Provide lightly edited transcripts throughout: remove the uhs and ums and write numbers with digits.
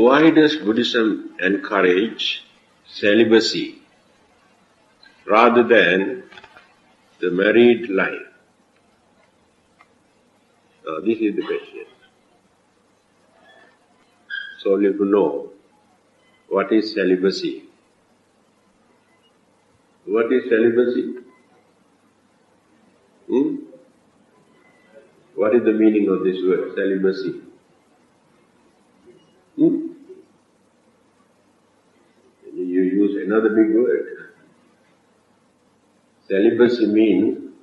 why does Buddhism encourage celibacy rather than the married life? This is the question. So you have to know what is celibacy. What is celibacy? What is the meaning of this word, celibacy? You use another big word. Celibacy means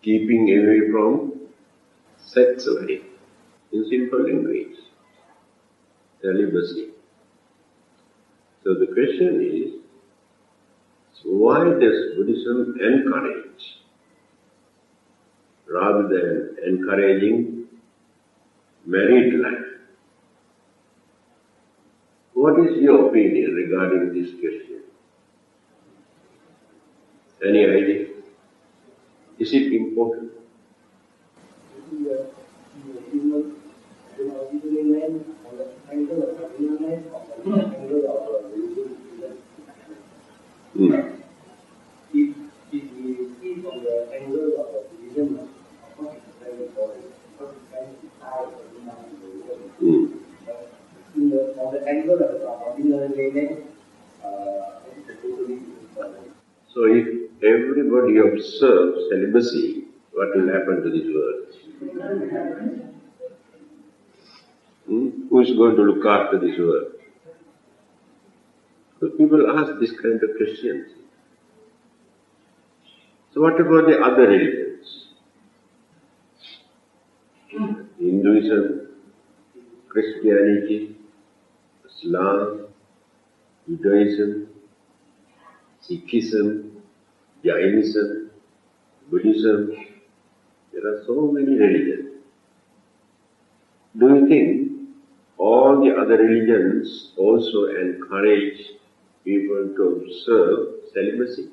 keeping away from sex life, in simple language. Celibacy. So the question is, why does Buddhism encourage rather than encouraging married life? What is your opinion regarding this question? Any idea? Is it important? So if everybody observes celibacy, what will happen to this world? Who is going to look after this world? So people ask this kind of questions. So what about the other religions? Hinduism, Christianity, Islam, Judaism, Sikhism, Jainism, Buddhism. There are so many religions. Do you think all the other religions also encourage people to observe celibacy?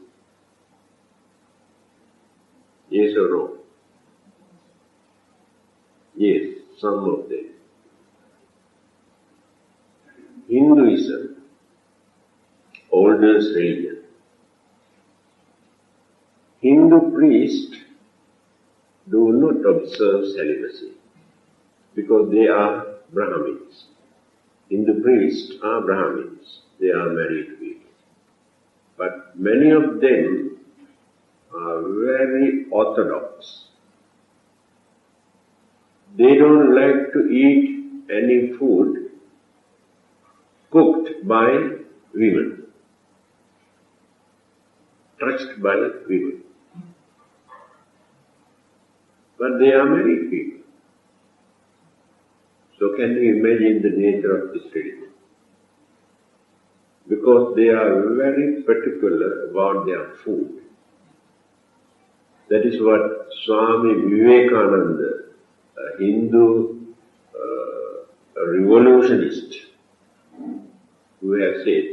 Yes or no? Yes, some of them. Hinduism, oldest religion. Hindu priests do not observe celibacy because they are Brahmins. Hindu priests are Brahmins. They are married people. But many of them are very orthodox. They don't like to eat any food cooked by women, touched by women. But they are married people. So can you imagine the nature of this religion? Because they are very particular about their food. That is what Swami Vivekananda, a Hindu revolutionist, who has said,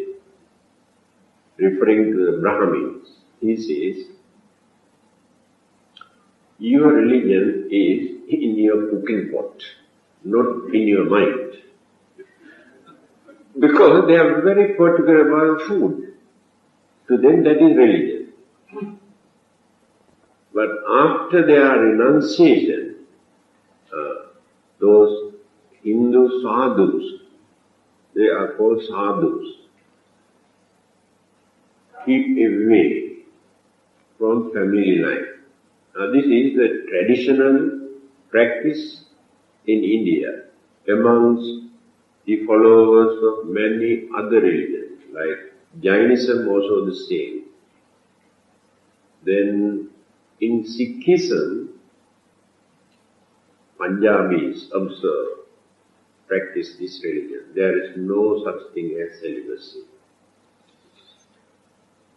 referring to the Brahmins, he says, your religion is in your cooking pot, not in your mind. Because they are very particular about food. To them that is religion. But after their renunciation, those Hindu sadhus, they are called sadhus, keep away from family life. Now this is the traditional practice in India amongst the followers of many other religions, like Jainism also the same. Then in Sikhism, Punjabis practice this religion. There is no such thing as celibacy.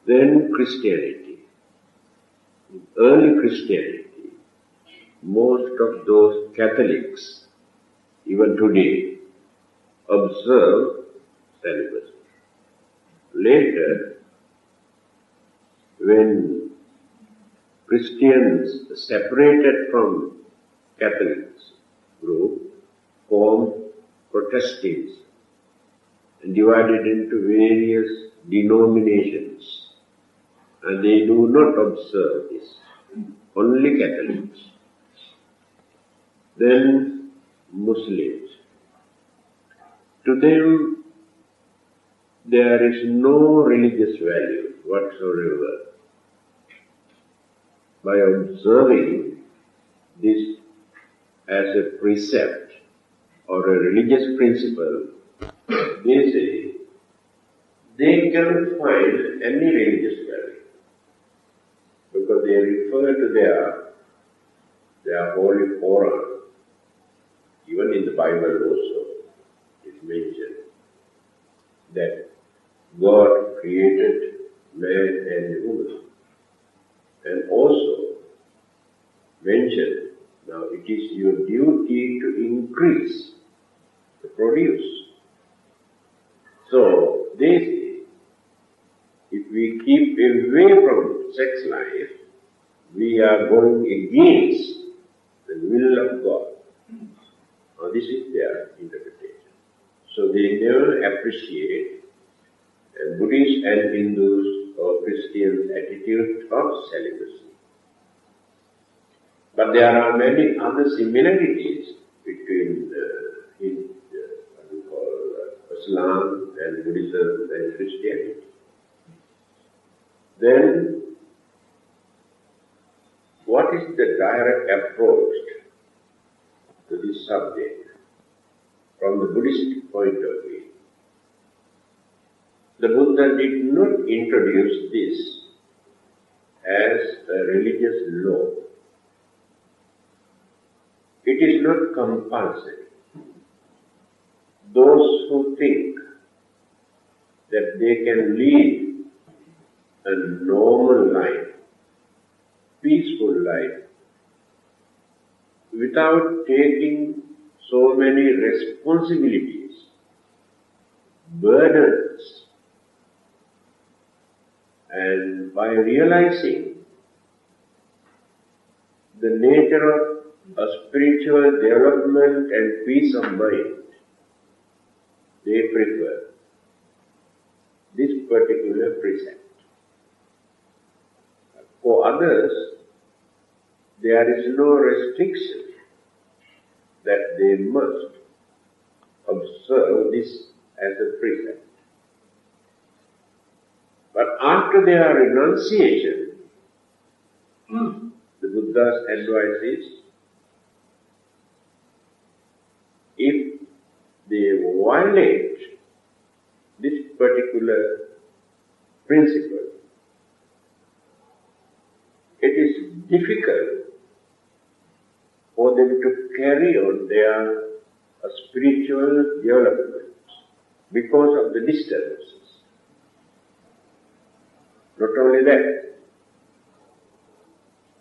Then Christianity. In early Christianity, most of those Catholics, even today, observe celibacy. Later, when Christians separated from Catholics group, formed Protestants, divided into various denominations, and they do not observe this. Only Catholics. Then Muslims. To them, there is no religious value whatsoever. By observing this as a precept or a religious principle, they say they cannot find any religious value because they refer to their holy Quran. Even in the Bible also is mentioned that God created man and woman, and also mentioned, now it is your duty to increase, to produce. So they say, if we keep away from sex life, we are going against the will of God. Now this is their interpretation. So they never appreciate Buddhist and Hindus or Christians' attitude of celibacy. But there are many other similarities between what we call Islam and Buddhism and Christianity. Then, what is the direct approach to this subject from the Buddhist point of view? The Buddha did not introduce this as a religious law. It is not compulsory. Those who think that they can lead a normal life, peaceful life, without taking so many responsibilities, burdens, and by realizing the nature of a spiritual development and peace of mind, they prefer this particular precept. For others, there is no restriction that they must observe this as a precept. But after their renunciation, the Buddha's advice is, if they violate this particular principle, it is difficult for them to carry on their spiritual development because of the disturbances. Not only that,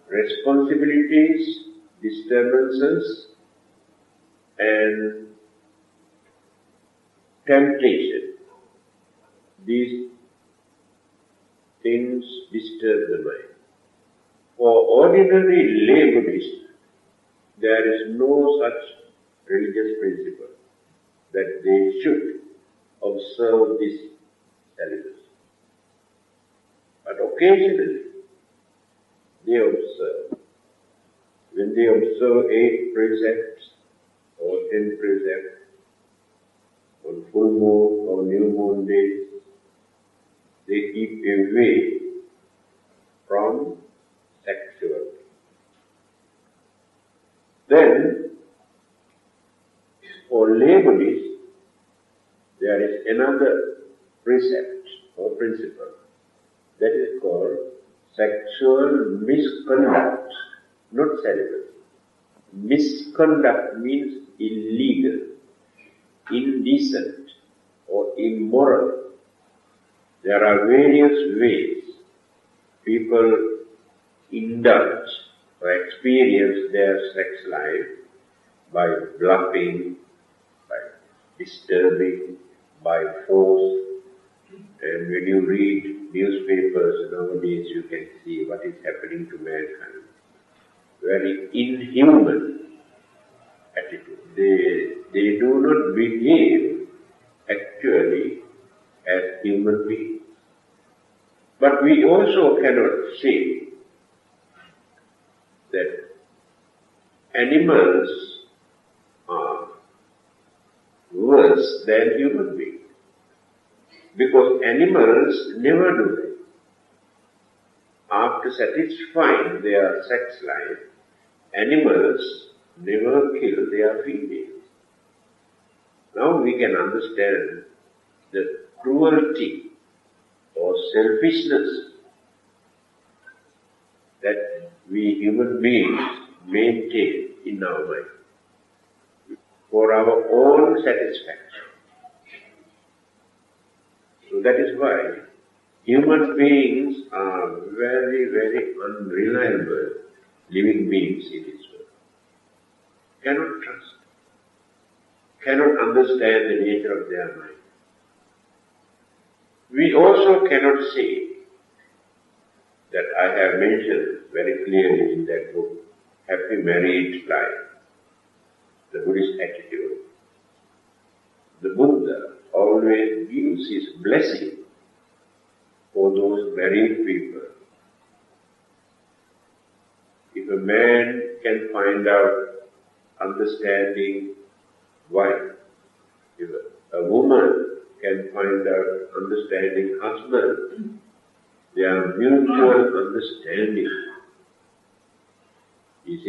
responsibilities, disturbances, and temptation, these things disturb the mind. For ordinary lay Buddhists, there is no such religious principle that they should observe this celibacy. But occasionally, they observe. When they observe 8 precepts or 10 precepts on full moon or new moon days, they keep away from sexuality. Then, for lay Buddhists, there is another precept or principle that is called sexual misconduct, not celibacy. Misconduct means illegal, indecent, or immoral. There are various ways people indulge or experience their sex life by bluffing, by disturbing, by force. And when you read newspapers nowadays, you can see what is happening to mankind. Very inhuman attitude. They do not behave actually actually as human beings. But we also cannot say that animals are worse than human beings. Because animals never do that. After satisfying their sex life, animals never kill their females. Now we can understand the cruelty or selfishness that we human beings maintain in our mind for our own satisfaction. So that is why human beings are very, very unreliable living beings in this world. Cannot trust, cannot understand the nature of their mind. We also cannot say that I have mentioned very clearly in that book, Happy Married Life, the Buddhist attitude. The Buddha always gives his blessing for those married people. If a man can find out understanding wife, if a woman can find out understanding husband, their mutual understanding is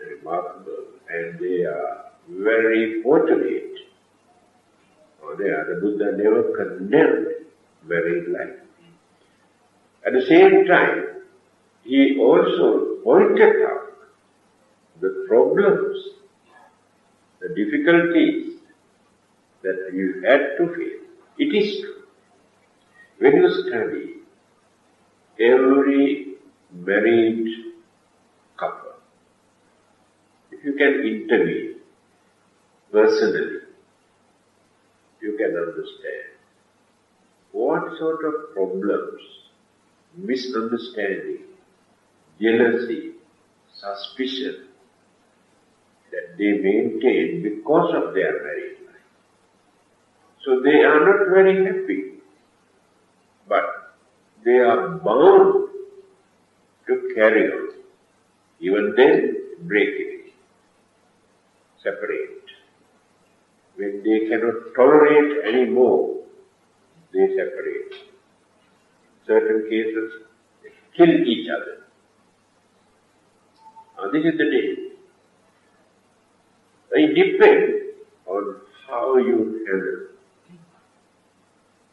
remarkable, and they are very fortunate. The Buddha never condemned married life. At the same time, he also pointed out the problems, the difficulties that you had to face. It is true. When you study every married couple, if you can intervene personally, you can understand what sort of problems, misunderstanding, jealousy, suspicion that they maintain because of their married life. So they are not very happy, but they are bound to carry on. Even then, break it, separate. When they cannot tolerate any more, they separate. Certain cases, they kill each other. Now this is the danger. It depends on how you handle it.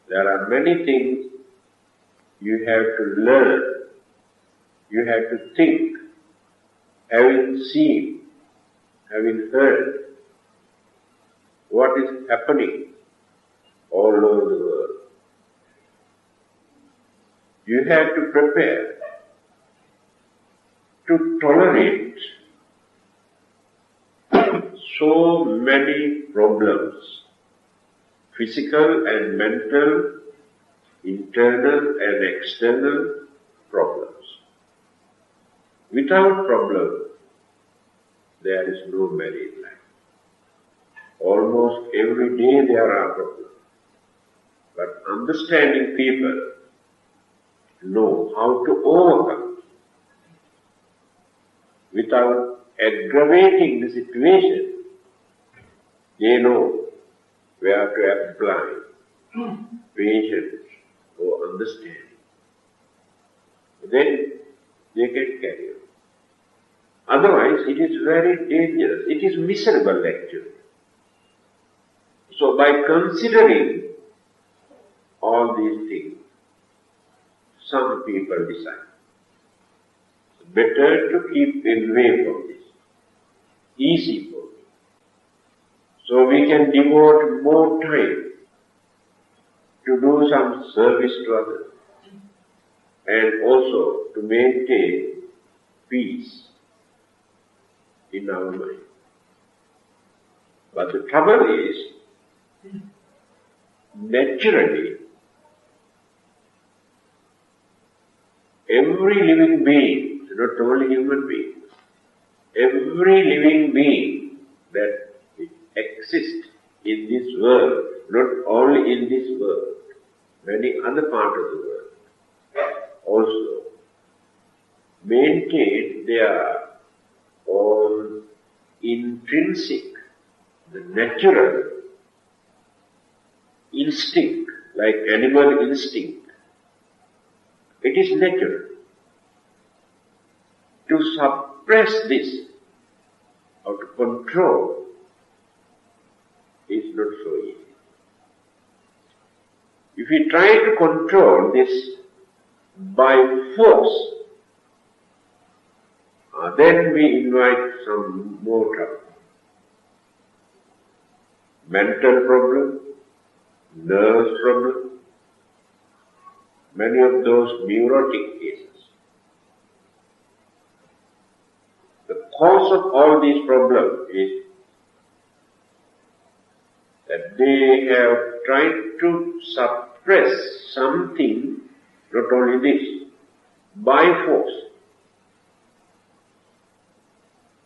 There are many things you have to learn, you have to think, having seen, having heard what is happening all over the world. You have to prepare to tolerate so many problems, physical and mental, internal and external problems. Without problem, there is no married life. Almost every day there are problems. But understanding people know how to overcome without aggravating the situation. They know where to apply patience or understanding. Then they can carry on. Otherwise, it is very dangerous. It is miserable actually. So by considering all these things, some people decide it's better to keep away from this. Easy for me. So we can devote more time to do some service to others and also to maintain peace in our mind. But the trouble is, naturally, every living being, not only human beings, every living being that exists in this world not only in this world, many other parts of the world also maintain their own intrinsic, the natural instinct, like animal instinct. It is natural. To suppress this or to control is not so easy. If we try to control this by force, then we invite some more trouble. Mental problem, nerves problem, many of those neurotic cases. The cause of all these problems is that they have tried to suppress something, not only this, by force.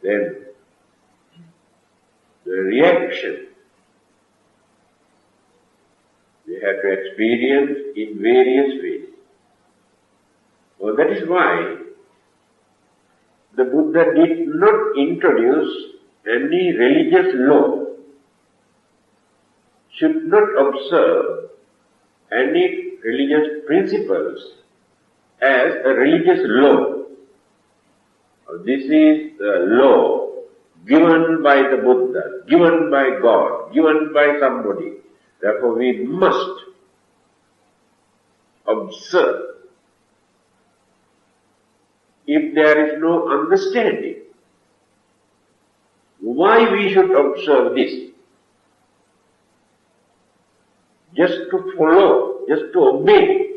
Then the reaction they have to experience in various ways. Well, that is why the Buddha did not introduce any religious law, should not observe any religious principles as a religious law. This is the law given by the Buddha, given by God, given by somebody. Therefore we must observe. If there is no understanding, why we should observe this? Just to follow, just to obey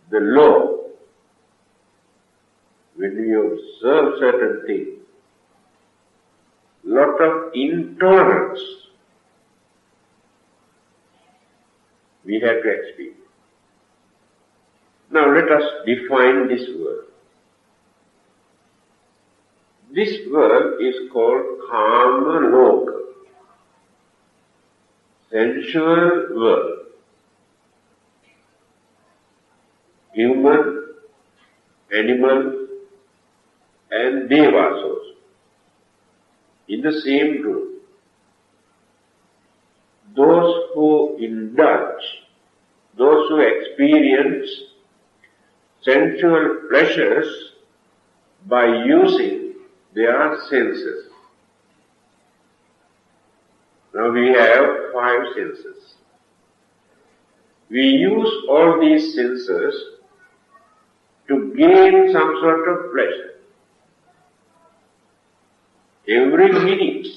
the law. When we observe certain things, lot of intolerance we have to experience. Now let us define this word. This word is called Kama Loka, sensual world. Human, animal, and devas also, in the same group. Those who indulge, those who experience sensual pleasures by using their senses. Now we have 5 senses. We use all these senses to gain some sort of pleasure. Every minute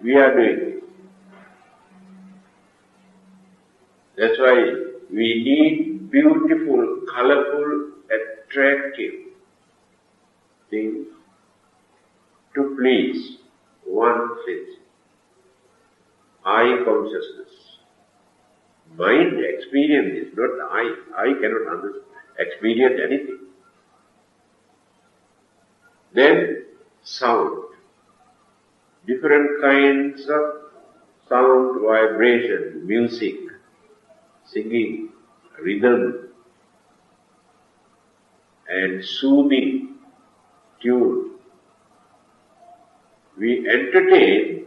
we are doing it. That's why we need beautiful, colorful, attractive things to please one sense. I consciousness. Mind experience is not I. I cannot experience anything. Then sound. Different kinds of sound, vibration, music, singing, rhythm, and soothing tune. We entertain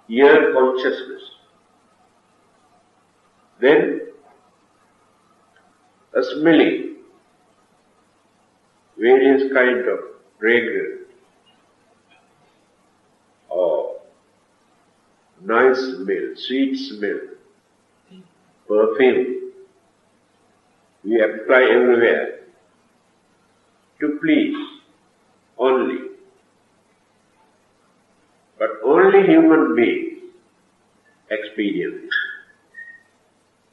ear consciousness. Then a smelling, various kinds of fragrance, or nice smell, sweet smell, perfume, we apply everywhere to please only. But only human beings experience it.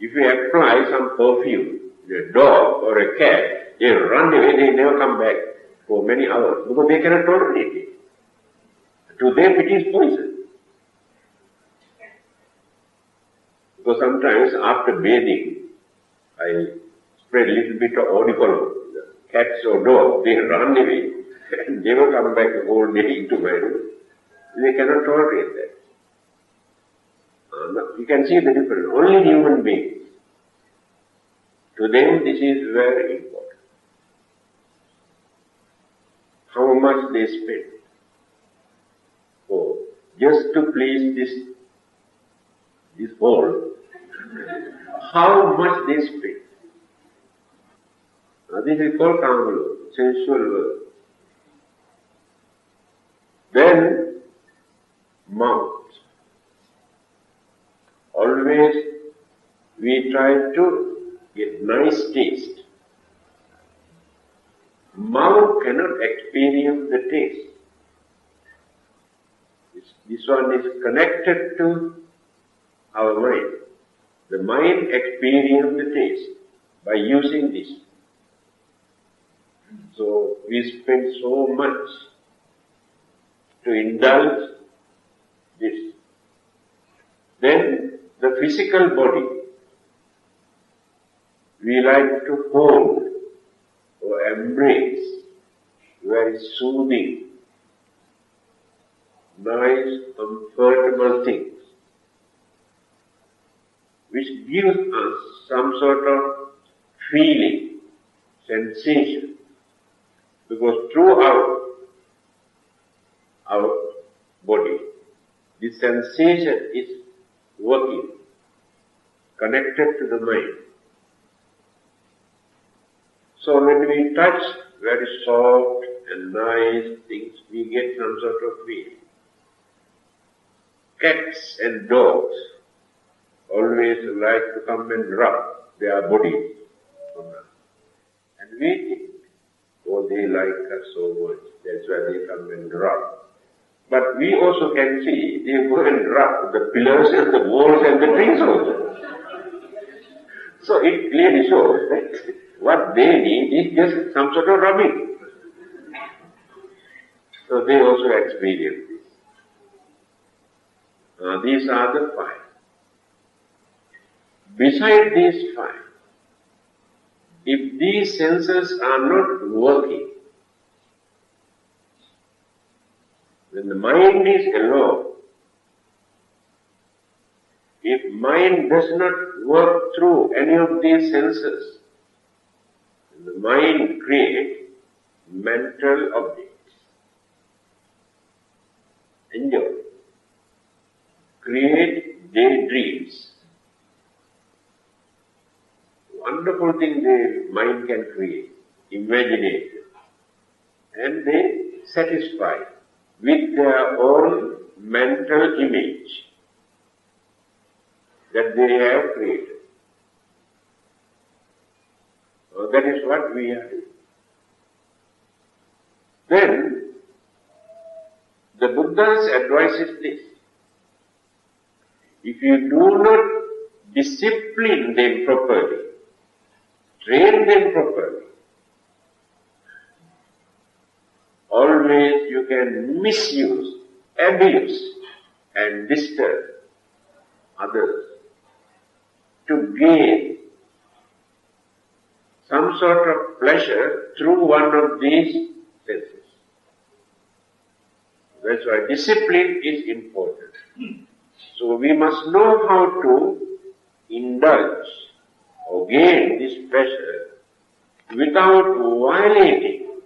If you apply some perfume to a dog or a cat, they run away, they never come back for many hours because they cannot tolerate it. To them it is poison. Because sometimes after bathing, I spread a little bit of eau de cologne. Cats or dogs, they run away and never come back the whole day into my room. They cannot tolerate that. You can see the difference. Only human beings. To them this is very important. How much they spend. Oh, just to please this whole. How much they spend. This is called Kamala, sensual world. Then, mouth. Always we try to get nice taste. Mouth cannot experience the taste. This one is connected to our mind. The mind experiences the taste by using this. So we spend so much to indulge this. Then the physical body, we like to hold or embrace very soothing, nice, comfortable things, which gives us some sort of feeling, sensation, because throughout our body, the sensation is working, connected to the mind. So when we touch very soft and nice things, we get some sort of feeling. Cats and dogs always like to come and rub their bodies on us. And we think, oh, they like us so much, that's why they come and rub. But we also can see they go and rub the pillars and the walls and the trees also. So it clearly shows that what they need is just some sort of rubbing. So they also experience this. These are the five. Beside these five, if these senses are not working, when the mind is alone, if mind does not work through any of these senses, the mind creates mental objects. Enjoy. Create daydreams. Wonderful thing the mind can create, imagination. And they satisfy with their own mental image that they have created. So that is what we are doing. Then, the Buddha's advice is this. If you do not discipline them properly, train them properly, always you can misuse, abuse and disturb others to gain some sort of pleasure through one of these senses. That's why discipline is important. So we must know how to indulge or gain this pleasure without violating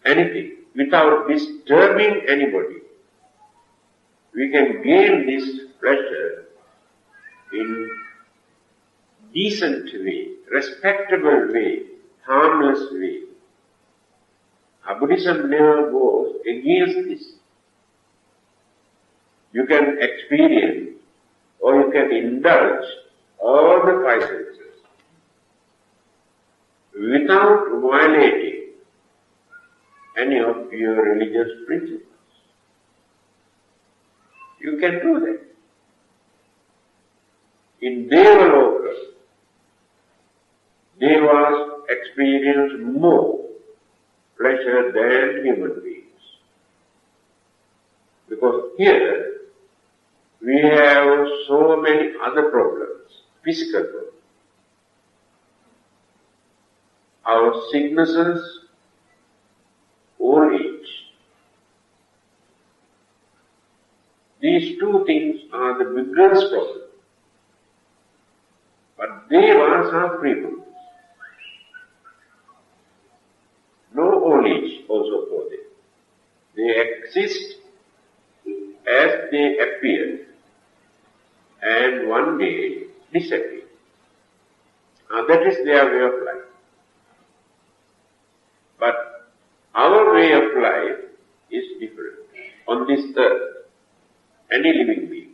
anything, without disturbing anybody. We can gain this pleasure in decent way, respectable way, harmless way. Buddhism never goes against this. You can experience or you can indulge all the five senses without violating any of your religious principles. You can do that. In Devaloka, Devas experience more pleasure than human beings. Because here, we have so many other problems, physical problems. Our sicknesses, old age, These two things are the biggest problem. But devas are free from this. No knowledge also for them. They exist as they appear and one day disappear. That is their way of life. But our way of life is different. On this earth, any living being,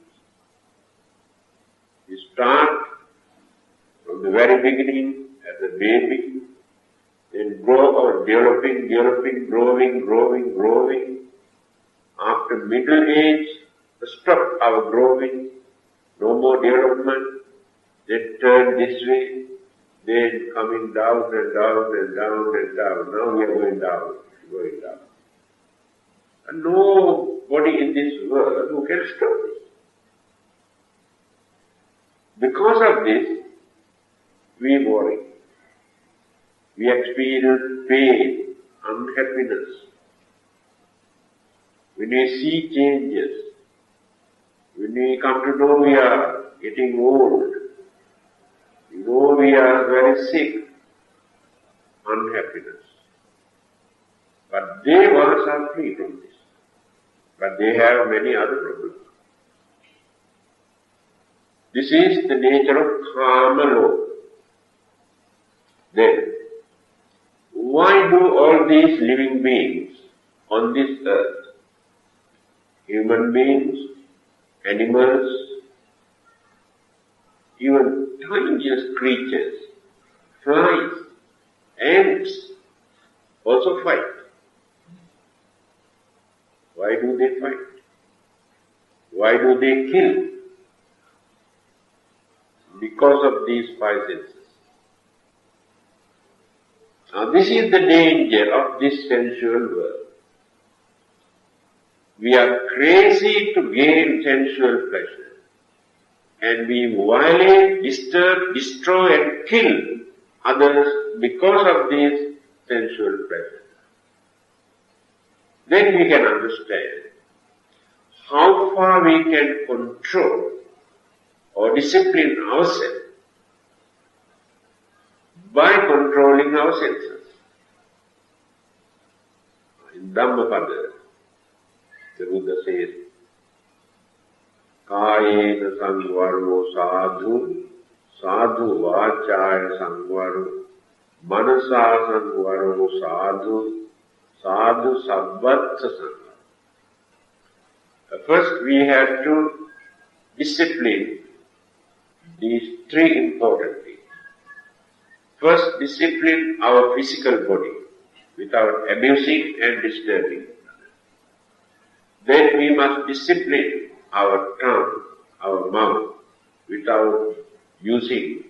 we start from the very beginning as a baby, then grow or developing, growing. After middle age, stop our growing, no more development, then turn this way, then coming down and down. Now we are going down. And nobody in this world who can stop this. Because of this, we worry. We experience pain, unhappiness. When we see changes, when we come to know we are getting old, we know we are very sick, unhappiness. But devas are free from this. But they have many other problems. This is the nature of karma law. Then, why do all these living beings on this earth, human beings, animals, even tiniest creatures, flies, ants, also fight? Why do they fight? Why do they kill? Because of these five senses. Now this is the danger of this sensual world. We are crazy to gain sensual pleasure. And we violate, disturb, destroy and kill others because of this sensual pleasure. Then we can understand how far we can control or discipline ourselves by controlling our senses. In Dhammapada, the Buddha says, Kayena sangvaro sadhu, sadhu vachaya sangvaro, manasa sangvaro sadhu, sadhu sabbata sangvaro. First we have to discipline these three important things. First, discipline our physical body without abusing and disturbing. Then we must discipline our tongue, our mouth, without using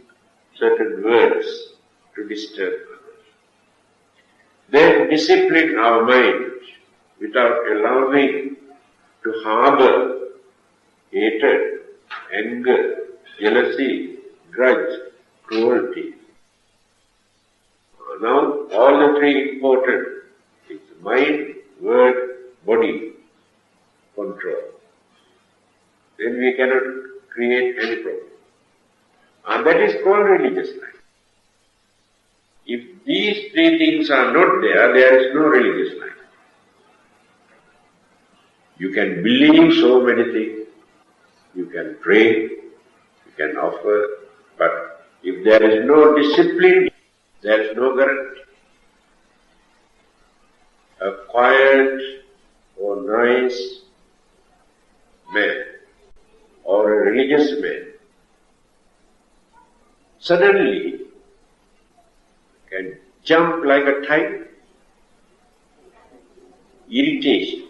certain words to disturb others. Then discipline our mind without allowing to harbor hatred, anger, jealousy, grudge, cruelty. Now, all the three important things: mind, word, body, control. Then we cannot create any problem. And that is called religious life. If these three things are not there, there is no religious life. You can believe so many things, you can pray, you can offer, but if there is no discipline, there is no guarantee. A quiet or nice man or a religious man suddenly can jump like a tiger. Irritation.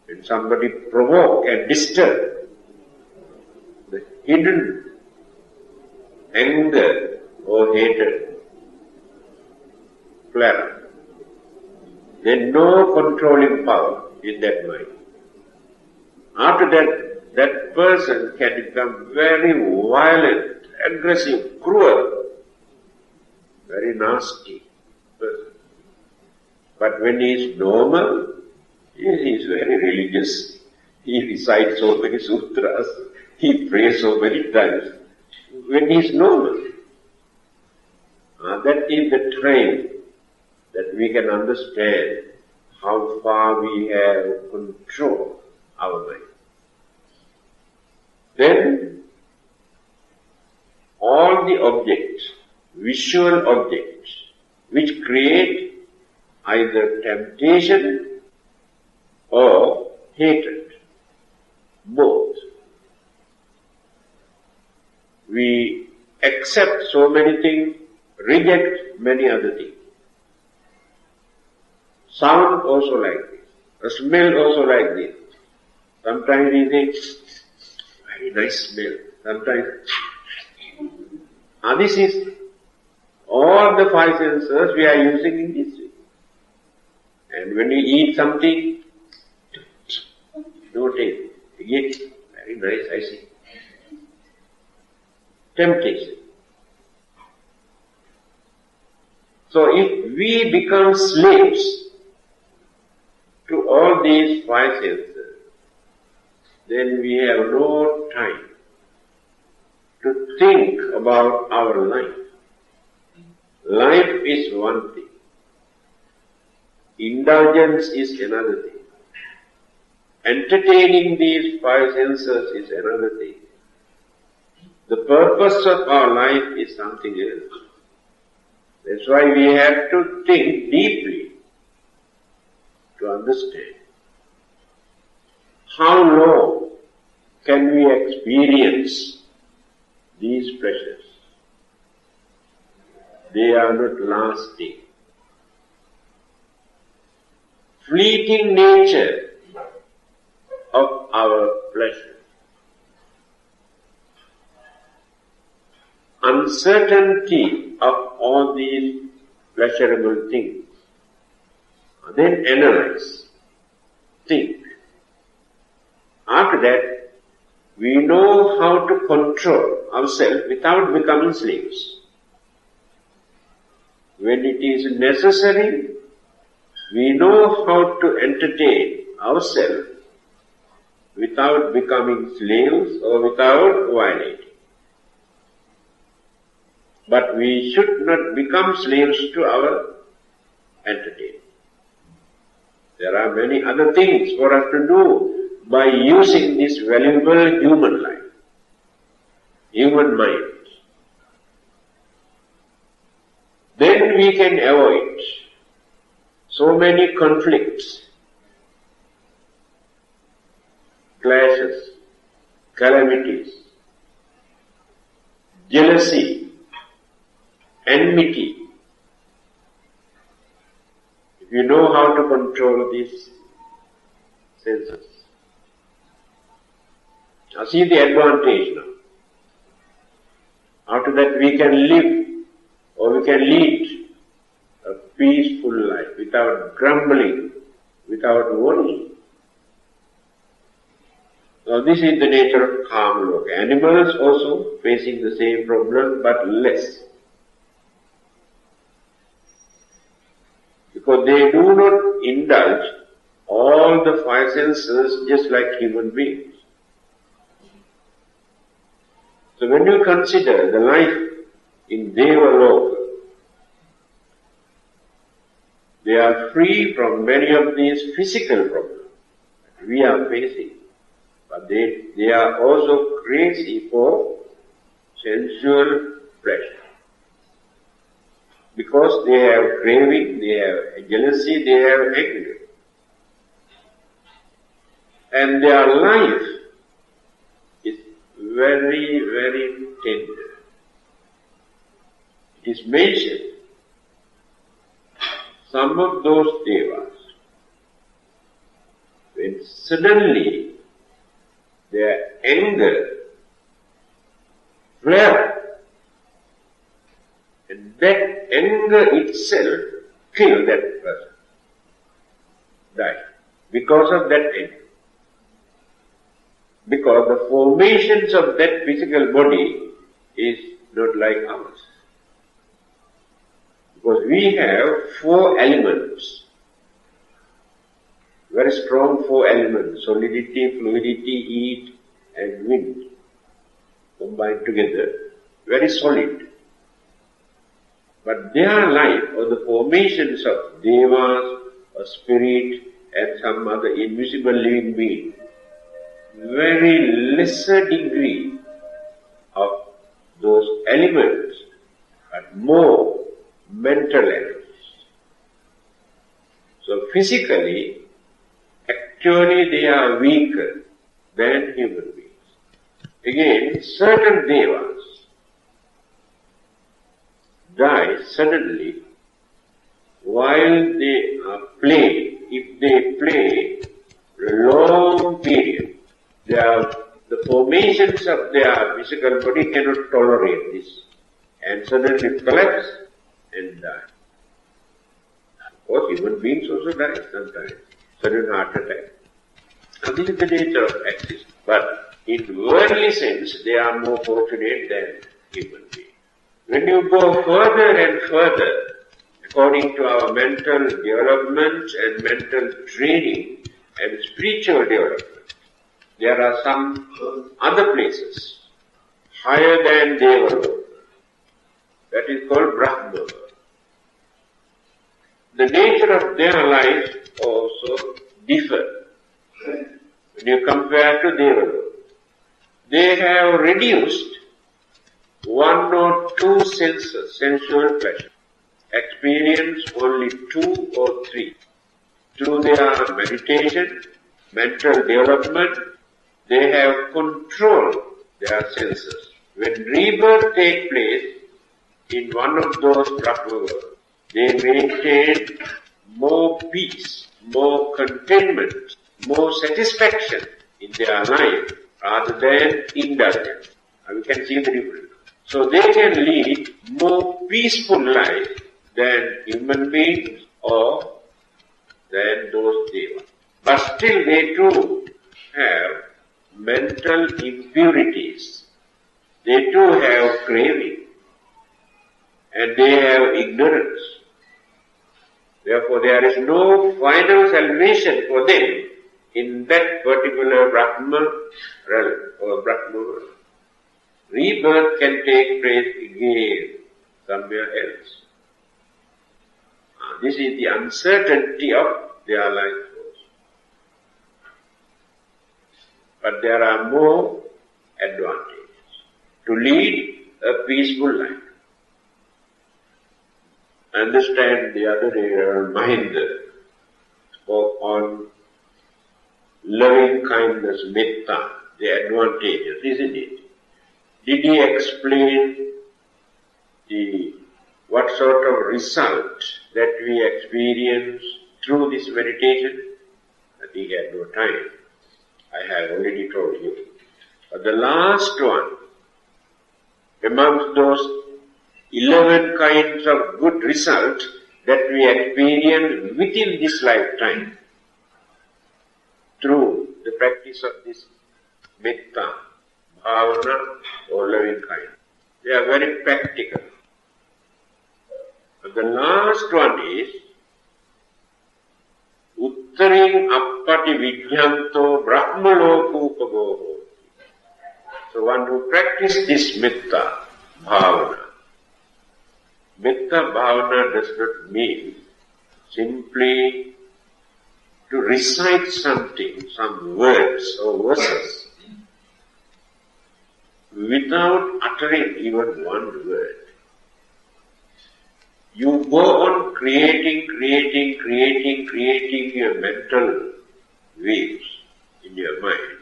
When somebody provoke and disturb the hidden anger or hatred, flare up. Then no controlling power in that mind. After that, that person can become very violent, aggressive, cruel, very nasty person. But when he is normal, he is very religious. he recites so many sutras, he prays so many times, when he is normal. That is the time that we can understand how far we have control our mind. Then, all the objects, visual objects, which create either temptation or hatred, both. We accept so many things, reject many other things. Sound also like this, a smell also like this. Sometimes we think, very nice smell. Sometimes, this is all the five senses we are using in this way. And when we eat something, no taste. Again, very nice, I see. Temptation. So if we become slaves to all these five senses, then we have no time to think about our life. Life is one thing. Indulgence is another thing. Entertaining these five senses is another thing. The purpose of our life is something else. That's why we have to think deeply to understand. How long can we experience these pleasures? They are not lasting. Fleeting nature of our pleasure. Uncertainty of all these pleasurable things. Then analyze, think. After that, we know how to control ourselves without becoming slaves. When it is necessary, we know how to entertain ourselves without becoming slaves or without violating. But we should not become slaves to our entertainment. There are many other things for us to do by using this valuable human life, human mind. Then we can avoid so many conflicts, clashes, calamities, jealousy, enmity. If you know how to control these senses. Now see the advantage now. After that we can live or we can lead a peaceful life without grumbling, without worrying. So this is the nature of calm loka. Animals also facing the same problem but less. Because they do not indulge all the five senses just like human beings. So when you consider the life in Devaloka, they are free from many of these physical problems that we are facing. But they are also crazy for sensual pleasure. Because they have craving, they have jealousy, they have anger. And their life is very, very tender. It is mentioned, some of those devas, when suddenly their anger flared, and that anger itself killed that person, died, because of that anger. Because the formations of that physical body is not like ours. Because we have four elements: very strong four elements, solidity, fluidity, heat and wind, combined together, very solid. But their life, or the formations of devas, a spirit and some other invisible living being, very lesser degree of those elements, but more mental elements. So physically, actually they are weaker than human beings. Again, certain devas die suddenly while they are playing. If they play a long period, the formations of their physical body cannot tolerate this and suddenly collapse and die. Of course, human beings also die sometimes, sudden heart attack. Now this is the nature of existence. But in worldly sense, they are more fortunate than human beings. When you go further and further, according to our mental development and mental training and spiritual development, there are some other places higher than Devaloka. That is called Brahma. The nature of their life also differs when you compare to Devaloka. They have reduced one or two senses, sensual pleasure, experience only two or three. Through their meditation, mental development, they have controlled their senses. When rebirth takes place in one of those Brahma worlds, they maintain more peace, more contentment, more satisfaction in their life rather than indulgence. And we can see the difference. So they can lead more peaceful life than human beings or than those devas. But still they too have mental impurities. They too have craving. And they have ignorance. Therefore there is no final salvation for them in that particular Brahma realm or Brahma world. Rebirth can take place again somewhere else. This is the uncertainty of their life force. But there are more advantages to lead a peaceful life. Understand the other day, Mahinda spoke on loving kindness, metta, the advantages, isn't it? Did he explain what sort of result that we experience through this meditation? But he had no time. I have already told you. But the last one, amongst those 11 kinds of good results that we experience within this lifetime through the practice of this metta, bhavana or loving kindness. They are very practical. But the last one is uttaring appati vijnanto brahmalokupagoho. So one who practices this metta, bhavana. Metta bhavana does not mean simply to recite something, some words or verses, without uttering even one word. You go on creating your mental waves in your mind,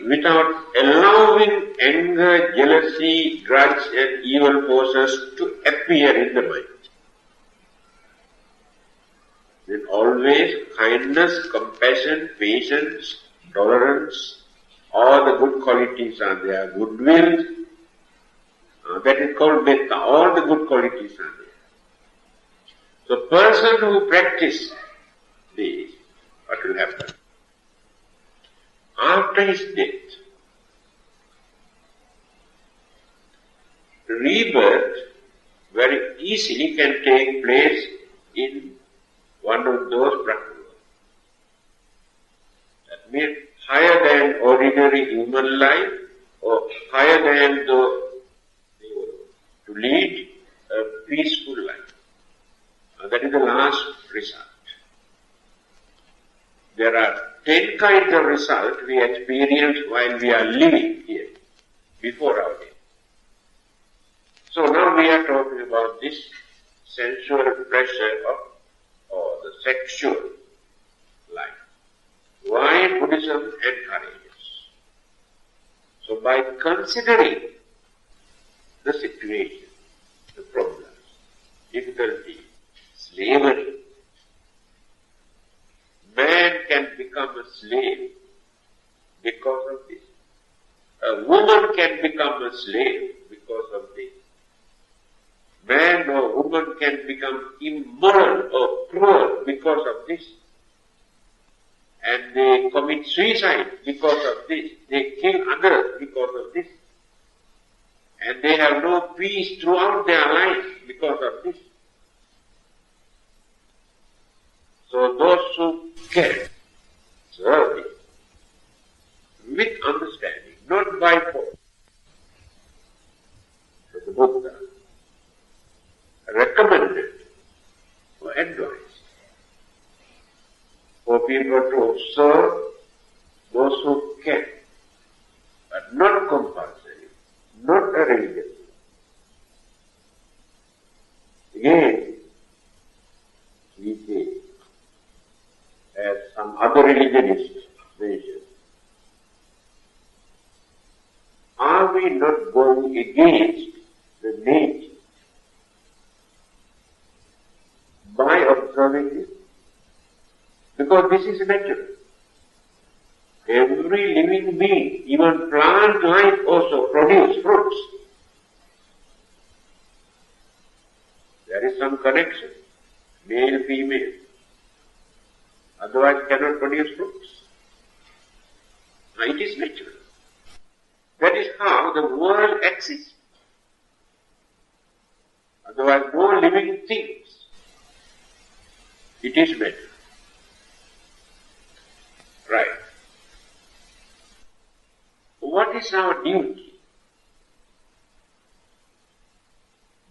without allowing anger, jealousy, grudge and evil forces to appear in the mind. Then always kindness, compassion, patience, tolerance, all the good qualities are there, goodwill, that is called metta, all the good qualities are there. So person who practices this, what will happen? After his death, rebirth very easily can take place in one of those Brahma worlds. mean higher than ordinary human life or higher than to lead a peaceful life. That is the last result. There are 10 kinds of results we experience while we are living here, before our death. So now we are talking about this sensual pleasure or the sexual life. Why Buddhism encourages? So by considering the situation, the problems, difficulty, slavery, man can become a slave because of this. A woman can become a slave because of this. Man or woman can become immoral or cruel because of this. And they commit suicide because of this. They kill others because of this. And they have no peace throughout their life because of this. So those who can serve it with understanding, not by force. So the Buddha recommended or advised for people to serve those who can, but not compulsory, not a religion. Again, we say, as some other religionists mention, are we not going against the nature by observing this? Because this is natural. Every living being, even plant life also produce fruits. There is some connection, male, female. Otherwise cannot produce fruits. Now it is natural. That is how the world exists. Otherwise no living things. It is natural. Right. What is our duty?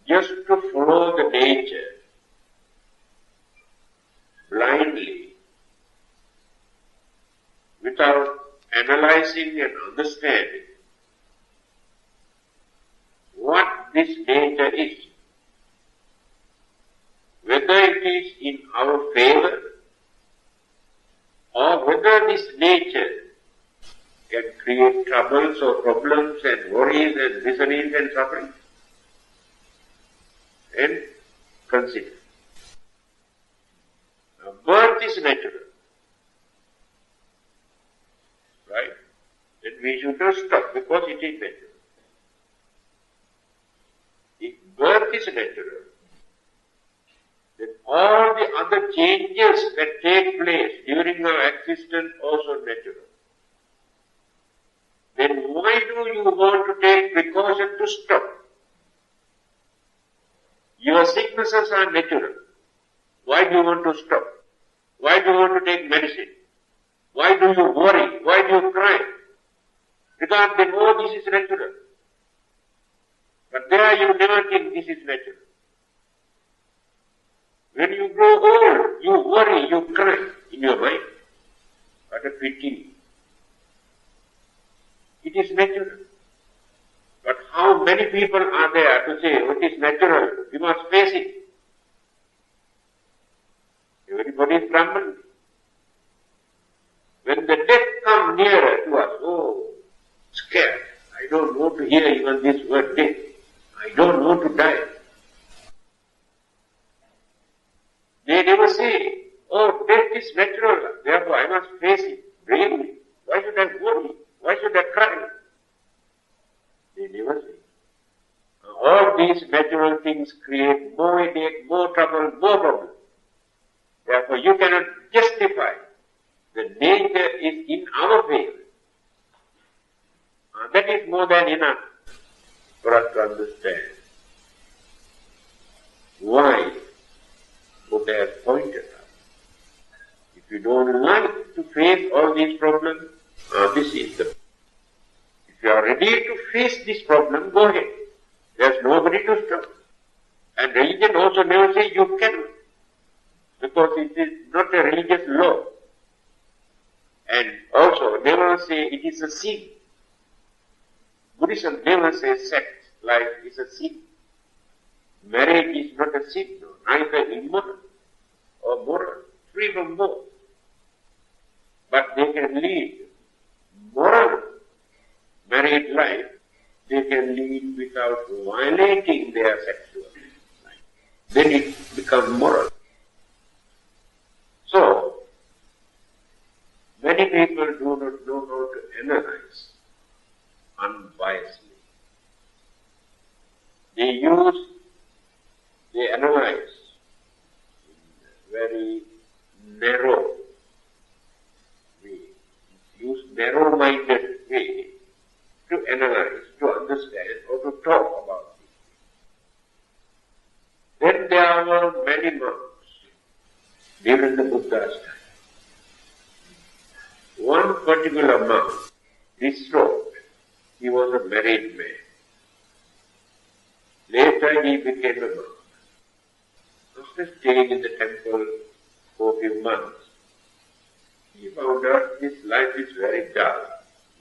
Just to follow the nature blindly, without analyzing and understanding what this nature is, whether it is in our favor or whether this nature can create troubles or problems and worries and miseries and suffering, and consider. Now, birth is natural. Right? Then we should not stop because it is natural. If birth is natural, then all the other changes that take place during our existence also natural. Then why do you want to take precaution to stop? Your sicknesses are natural. Why do you want to stop? Why do you want to take medicine? Why do you worry? Why do you cry? Because they know this is natural. But there you never think this is natural. When you grow old, you worry, you cry in your mind. What a pity. It is natural. But how many people are there to say, oh, it is natural, we must face it. Everybody is Brahman. When the death comes nearer to us, oh, scared. I don't want to hear even this word death. I don't want to die. They never say, oh, death is natural, therefore I must face it bravely. Why should I worry? Why should I cry? They never say. All these natural things create more headache, more trouble, more problems. Therefore you cannot justify. The nature is in our favor. That is more than enough for us to understand why Buddha has pointed out. If If you don't like to face all these problems, this is the... If you are ready to face this problem, go ahead. There's nobody to stop. And religion also never says you cannot, because it is not a religious law. And also never say it is a sin. Buddhism never says sex life is a sin. Marriage is not a sin, no, neither immoral or moral, free from both. But they can lead moral married life, they can lead without violating their sexual life. Then it becomes moral. So, many people do not know how to analyze unbiasedly. They analyze in a very narrow way, use narrow-minded way to analyze, to understand, or to talk about it. Then there were many monks during the Buddha's time. One particular monk, distraught, he was a married man. Later he became a monk. After staying in the temple for a few months, he found out his life is very dull,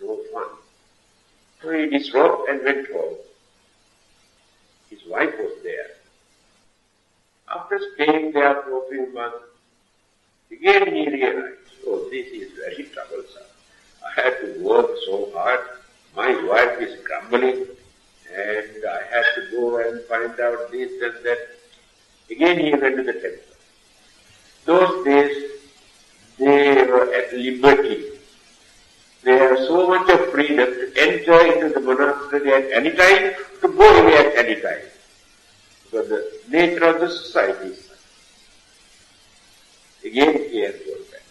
no fun. So he disrobed and went home. His wife was there. After staying there for a few months, again he realized, oh, this is very troublesome. I have to work so hard. My wife is grumbling, and I have to go and find out this and that. Again he went to the temple. Those days, they were at liberty. They have so much of freedom to enter into the monastery at any time, to go away at any time. Because the nature of the society is such. Again he had gone back.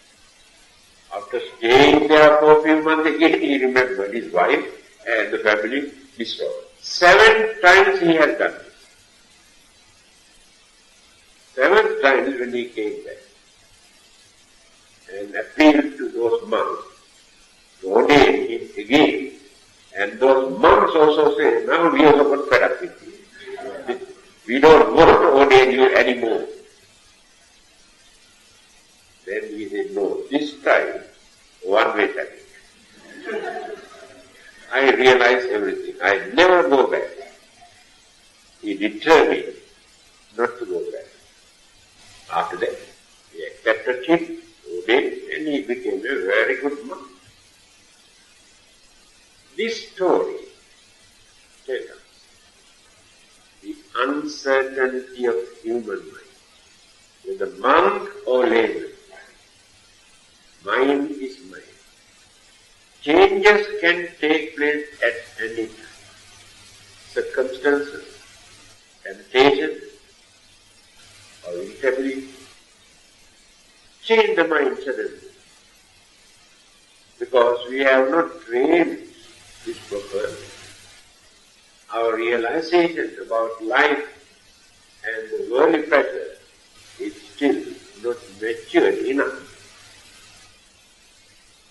After staying there for a few months, again he remembered his wife and the family destroyed. 7 times he had done this. 7 times when he came back and appealed to those monks to ordain him again. And those monks also said, now we have got fed up with you. We don't want to ordain you anymore. Then he said, no, this time, one-way traffic. I realize everything. I never go back. He determined not to go back. After that, he accepted him, ordained, and he became a very good monk. This story tells us the uncertainty of human mind. Whether monk or layman, mind is mind. Changes can take place at any time. Circumstances, temptation, or instability change the mind suddenly. Because we have not trained this properly. Our realization about life and the worldly pleasure is still not matured enough.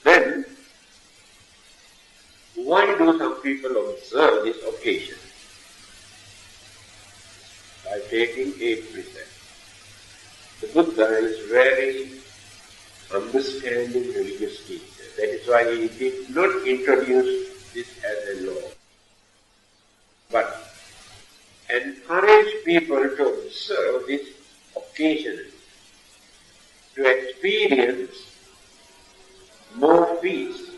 Then, why do some people observe this occasion? By taking 8 precepts. The Buddha is very understanding religious teacher. That is why he did not introduce this as a law, but encourage people to observe this occasionally, to experience more peace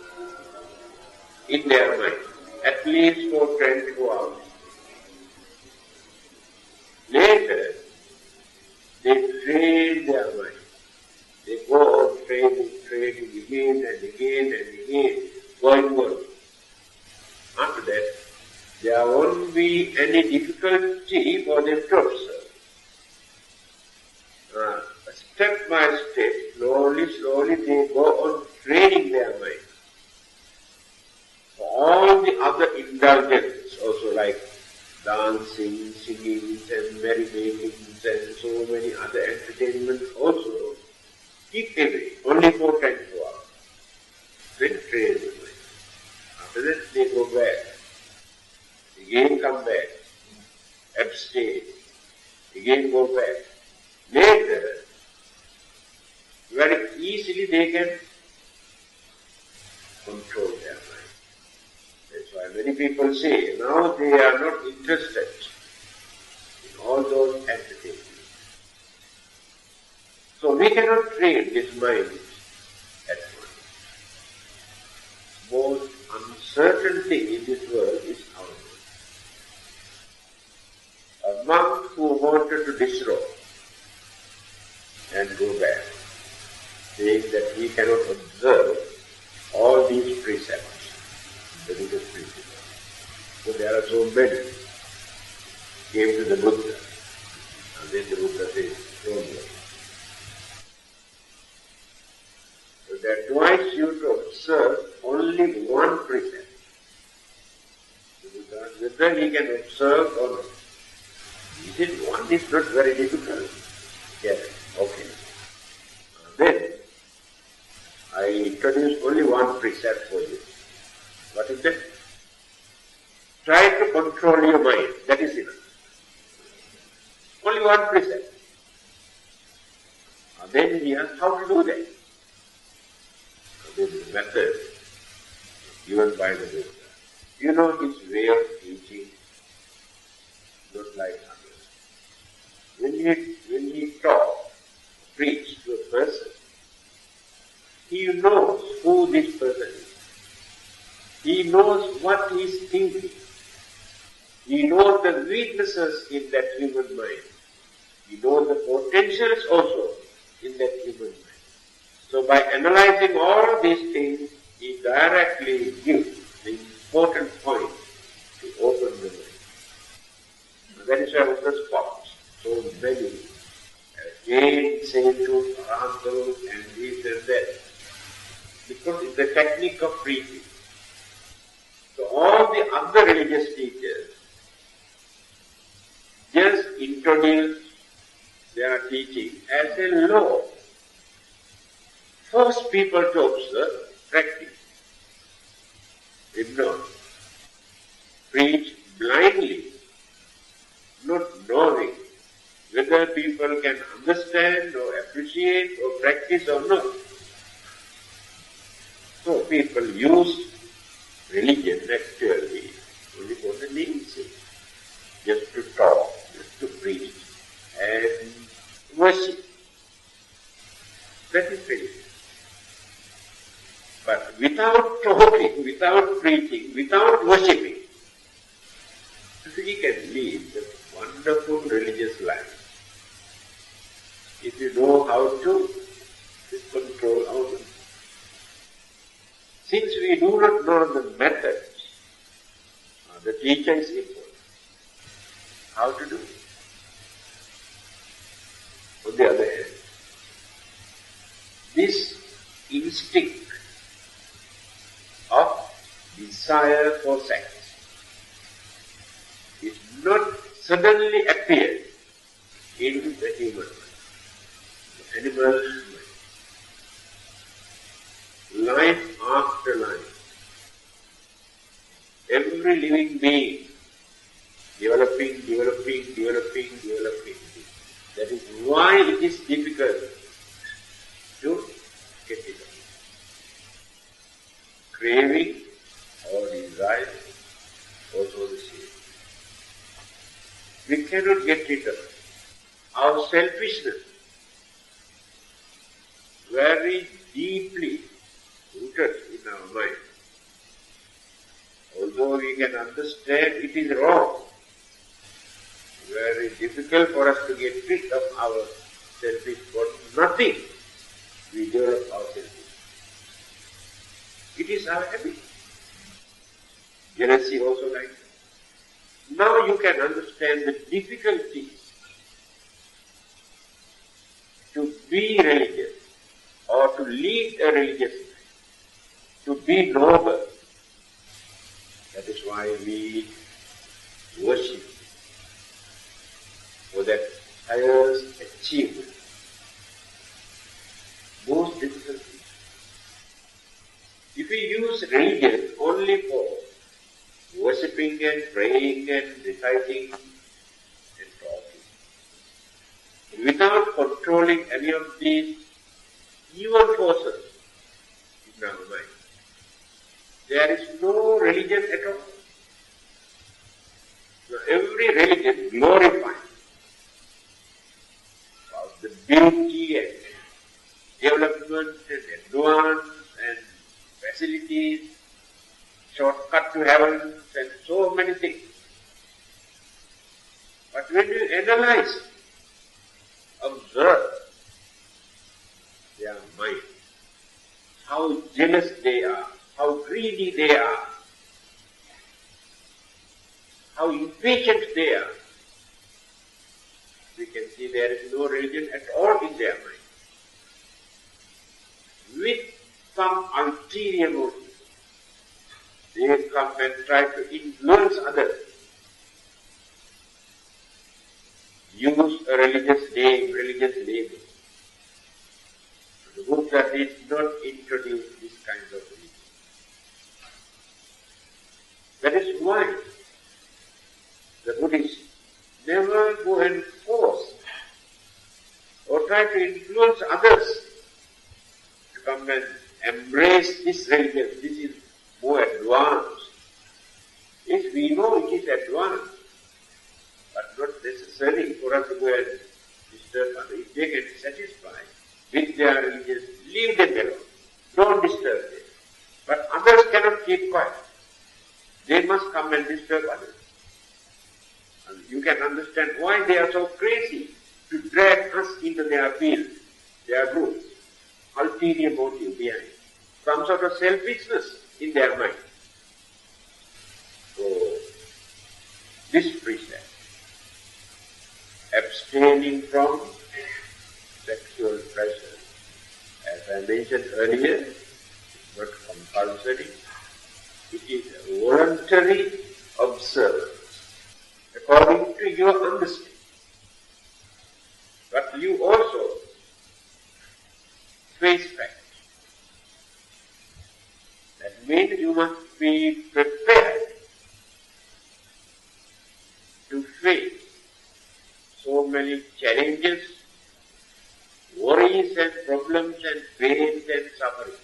in their mind, at least for 24 hours. Later, they train their mind. They go on training again and again and again, going on. After that, there won't be any difficulty for them to observe. Step by step, slowly, they go on training their mind. All the other indulgences, also like dancing, singing, and merrymakings, and so many other entertainments also, keep away, only for 24 hours. Then train the mind. After that they go back, again come back, abstain, again go back. Later, very easily they can control their mind. That's why many people say now they are not interested in all those entertainments. So we cannot train this mind at once. Most uncertain thing in this world is our mind. A monk who wanted to disrobe and go back, saying that he cannot observe all these precepts, the Buddhist principles. So there are so many. Came to the Buddha, and then the Buddha says, don't worry. So that advise you to observe only one precept. The Buddha asked whether he can observe or not. He said, one is not very difficult. Yes, okay. Then, I introduce only one precept for you. What is that? Try to control your mind. That is enough. Only one precept. Then he asked how to do that. Then the method given by the Buddha. You know his way of teaching, not like others. When he preach to a person, he knows who this person is. He knows what he is thinking. He knows the weaknesses in that human mind. He knows the potentials also in that human mind. So by analyzing all these things, he directly gives the important point to open the mind. That is why on the spot, so many again say to Arhantos and this and that. Because it's the technique of preaching. So all the other religious teachers just introduce their teaching as a law. Force people to observe, practice. Ignore. Preach blindly, not knowing whether people can understand or appreciate or practice or not. So people use religion actually only for the name's sake, just to talk, just to preach and worship. That is religion. But without talking, without preaching, without worshipping, we can lead a wonderful religious life. If you know how to control our mind. Since we do not know the methods, the teacher is important. How to do it? On the other hand, this instinct of desire for sex is not suddenly appeared in the human mind, the animal mind. Life after life, every living being developing. That is why it is difficult to get it up. Craving or desire, also the same. We cannot get it up. Our selfishness, very deeply rooted in our mind. Although we can understand it is wrong, very difficult for us to get rid of our selfish for nothing. We develop our selfish. It is our habit. Jealousy also like that. Now you can understand the difficulties to be religious or to lead a religious life, to be noble. That is why we worship for that highest achievement. If we use religion only for worshipping and praying and reciting and talking, without controlling any of these evil forces in our mind, there is no religion at all. So every religion glorifies the beauty and development and advance and facilities, shortcut to heaven and so many things. But when you analyze, observe their mind, how jealous they are, how greedy they are, how impatient they are, we can see there is no religion at all in their mind. With some ulterior motive, they come and try to influence others. Use a religious name, religious label. The Buddha did not introduce this kind of religion. That is why the Buddhists never go and force or try to influence others to come and embrace this religion. This is more advanced. Yes, we know it is advanced, but not necessary for us to go and disturb others. If they get satisfied with their religion, leave them alone. Don't disturb them. But others cannot keep quiet. They must come and disturb others. And you can understand why they are so crazy to drag us into their field, their group. Ulterior motive behind. Some sort of selfishness in their mind. So, this precept, abstaining from sexual pleasure, as I mentioned earlier, is not compulsory. It is a voluntary observance, according to your understanding. But you also face facts. That means you must be prepared to face so many challenges, worries and problems and pains and suffering.